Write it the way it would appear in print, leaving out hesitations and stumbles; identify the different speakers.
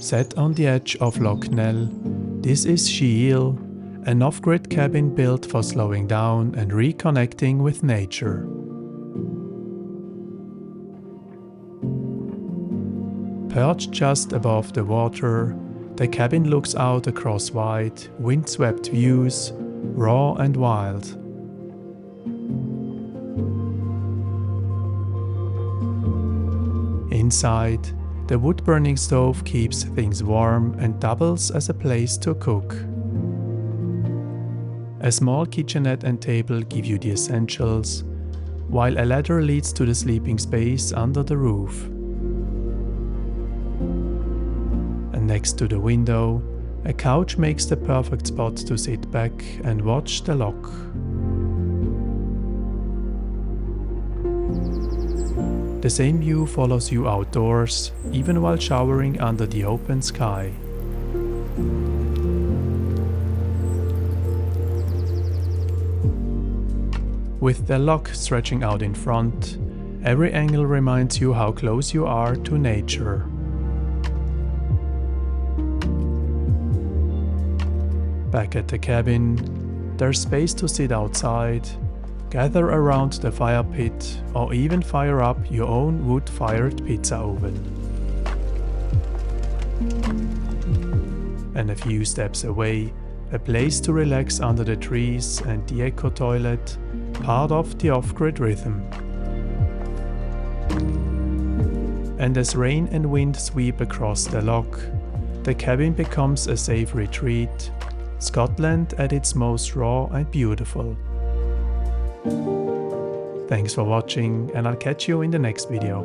Speaker 1: Set on the edge of Loch Nell, this is Sitheil, an off-grid cabin built for slowing down and reconnecting with nature. Perched just above the water, the cabin looks out across wide, windswept views, raw and wild. Inside, the wood-burning stove keeps things warm and doubles as a place to cook. A small kitchenette and table give you the essentials, while a ladder leads to the sleeping space under the roof. And next to the window, a couch makes the perfect spot to sit back and watch the loch. The same view follows you outdoors, even while showering under the open sky. With the loch stretching out in front, every angle reminds you how close you are to nature. Back at the cabin, there's space to sit outside, gather around the fire pit, or even fire up your own wood-fired pizza oven. And a few steps away, a place to relax under the trees and the eco toilet, part of the off-grid rhythm. And as rain and wind sweep across the loch, the cabin becomes a safe retreat, Scotland at its most raw and beautiful. Thanks for watching, and I'll catch you in the next video.